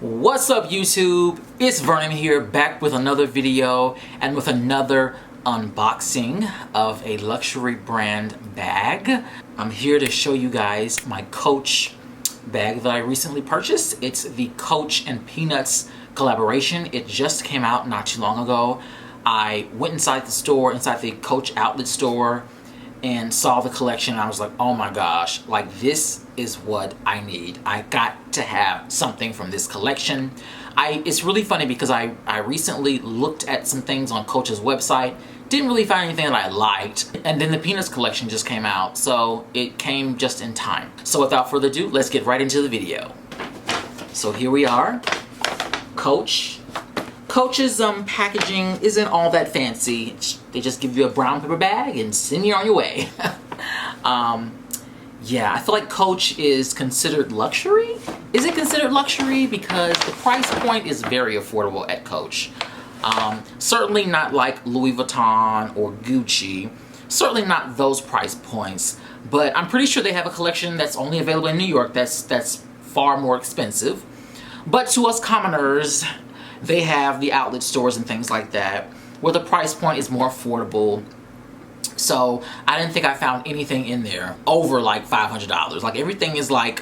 What's up, YouTube? It's Vernon here, back with another video and with another unboxing of a luxury brand bag. I'm here to show you guys my Coach bag that I recently purchased. It's the Coach and Peanuts collaboration. It just came out not too long ago. I went inside the store, inside the Coach outlet store, and saw the collection, and I was like, oh my gosh, like this is what I need. I got to have something from this collection. It's really funny because I recently looked at some things on Coach's website, didn't really find anything that I liked, and then the Peanuts collection just came out, so it came just in time. So without further ado, let's get right into the video. So here we are, Coach. Coach's packaging isn't all that fancy. They just give you a brown paper bag and send you on your way. Yeah, I feel like Coach is considered luxury. Is it considered luxury? Because the price point is very affordable at Coach. Certainly not like Louis Vuitton or Gucci. Certainly not those price points. But I'm pretty sure they have a collection that's only available in New York that's far more expensive. But to us commoners, they have the outlet stores and things like that where the price point is more affordable. So I didn't think I found anything in there over like $500. Like everything is like,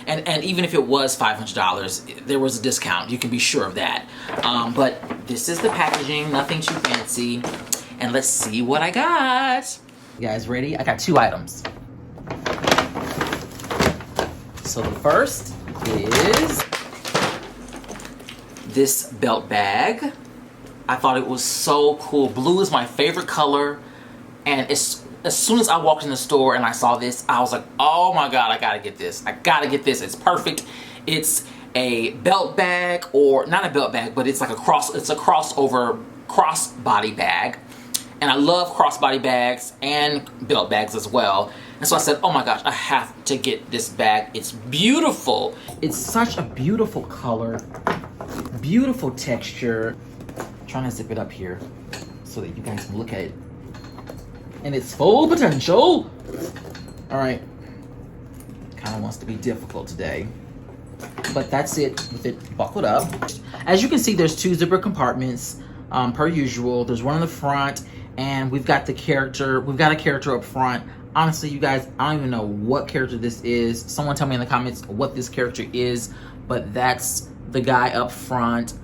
and even if it was $500, there was a discount. You can be sure of that. But this is the packaging, nothing too fancy. And let's see what I got. You guys ready? I got two items. So the first is this belt bag. I thought it was so cool. Blue is my favorite color, and as soon as I walked in the store and I saw this, I was like, oh my god, I gotta get this. I gotta get this. It's perfect. It's a belt bag, or not a belt bag, but it's like it's a crossover crossbody bag. And I love crossbody bags and belt bags as well. And so I said, oh my gosh, I have to get this bag. It's beautiful. It's such a beautiful color. Beautiful texture. I'm trying to zip it up here so that you guys can look at it and its full potential. All right, kind of wants to be difficult today, but that's it with it buckled up. As you can see, there's two zipper compartments per usual. There's one in the front, and we've got a character up front. Honestly, you guys, I don't even know what character this is. Someone tell me in the comments what this character is, but that's the guy up front.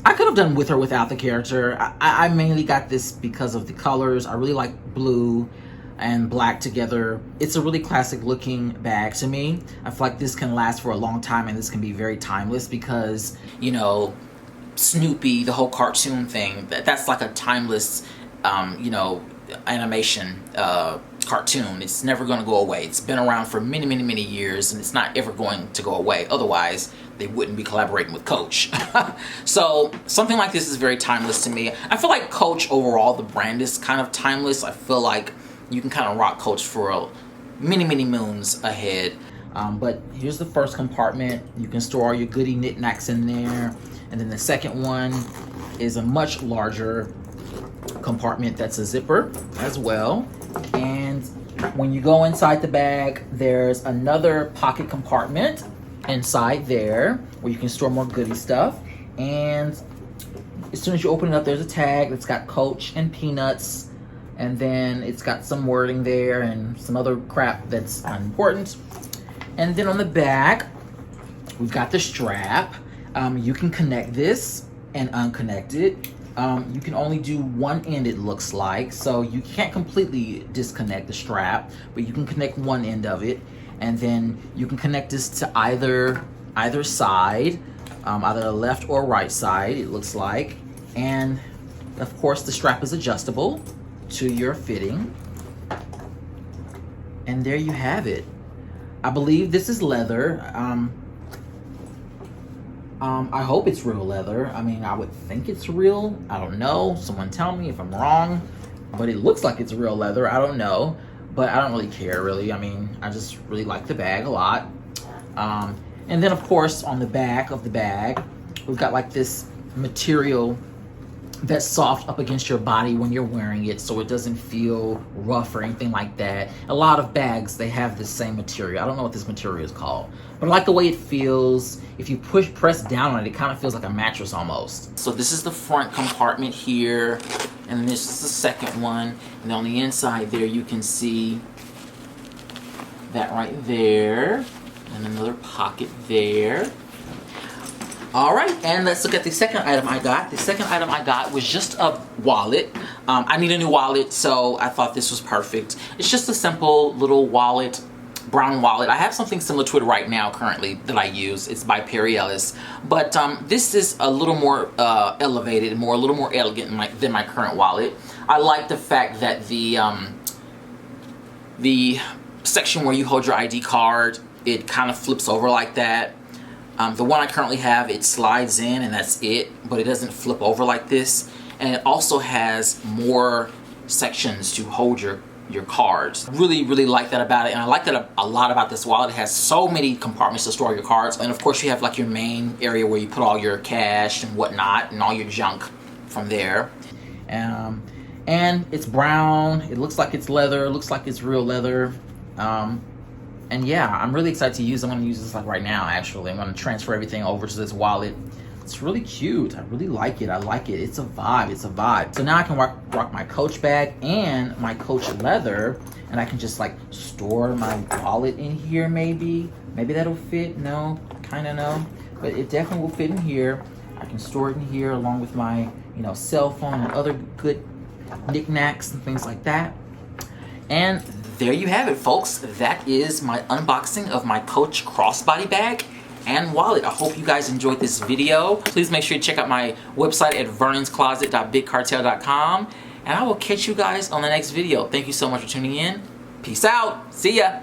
I could have done with or without the character. I mainly got this because of the colors. I really like blue and black together. It's a really classic looking bag to me. I feel like this can last for a long time, and this can be very timeless because, you know, Snoopy, the whole cartoon thing, that's like a timeless, you know, animation cartoon. It's never going to go away. It's been around for many, many, many years, and it's not ever going to go away. Otherwise, they wouldn't be collaborating with Coach. So something like this is very timeless to me. I feel like Coach overall, the brand is kind of timeless. I feel like you can kind of rock Coach for many, many moons ahead. But here's the first compartment. You can store all your goody knickknacks in there. And then the second one is a much larger compartment that's a zipper as well. And when you go inside the bag, there's another pocket compartment inside there where you can store more goodie stuff. And as soon as you open it up, there's a tag that's got Coach and Peanuts, and then it's got some wording there and some other crap that's unimportant. And then on the back, we've got the strap. You can connect this and unconnect it. You can only do one end, it looks like, so you can't completely disconnect the strap, but you can connect one end of it, and then you can connect this to either side, either the left or right side, it looks like. And of course the strap is adjustable to your fitting, and there you have it. I believe this is leather. I hope it's real leather. I mean, I would think it's real. I don't know. Someone tell me if I'm wrong. But it looks like it's real leather. I don't know. But I don't really care, really. I mean, I just really like the bag a lot. And then, of course, on the back of the bag, we've got like this material that's soft up against your body when you're wearing it, so it doesn't feel rough or anything like that. A lot of bags, they have the same material. I don't know what this material is called, but I like the way it feels. If you press down on it, it kind of feels like a mattress almost. So this is the front compartment here, and then this is the second one. And on the inside there, you can see that right there, and another pocket there. All right, and let's look at the second item I got. The second item I got was just a wallet. I need a new wallet, so I thought this was perfect. It's just a simple little wallet, brown wallet. I have something similar to it right now currently that I use. It's by Perry Ellis, but this is a little more elevated, a little more elegant than my current wallet. I like the fact that the section where you hold your ID card, it kind of flips over like that. The one I currently have, it slides in and that's it, but it doesn't flip over like this. And it also has more sections to hold your cards. Really, really like that about it. And I like that a lot about this wallet. It has so many compartments to store your cards. And of course you have like your main area where you put all your cash and whatnot and all your junk from there. And it's brown. It looks like it's leather. It looks like it's real leather. And yeah, I'm really excited to use it. I'm going to use this like right now, actually. I'm going to transfer everything over to this wallet. It's really cute. I really like it. I like it. It's a vibe. It's a vibe. So now I can rock my Coach bag and my Coach leather, and I can just like store my wallet in here maybe. Maybe that'll fit. No, kind of no. But it definitely will fit in here. I can store it in here along with my, cell phone and other good knickknacks and things like that. And there you have it, folks. That is my unboxing of my Coach crossbody bag and wallet. I hope you guys enjoyed this video. Please make sure you check out my website at vernonscloset.bigcartel.com, and I will catch you guys on the next video. Thank you so much for tuning in. Peace out. See ya.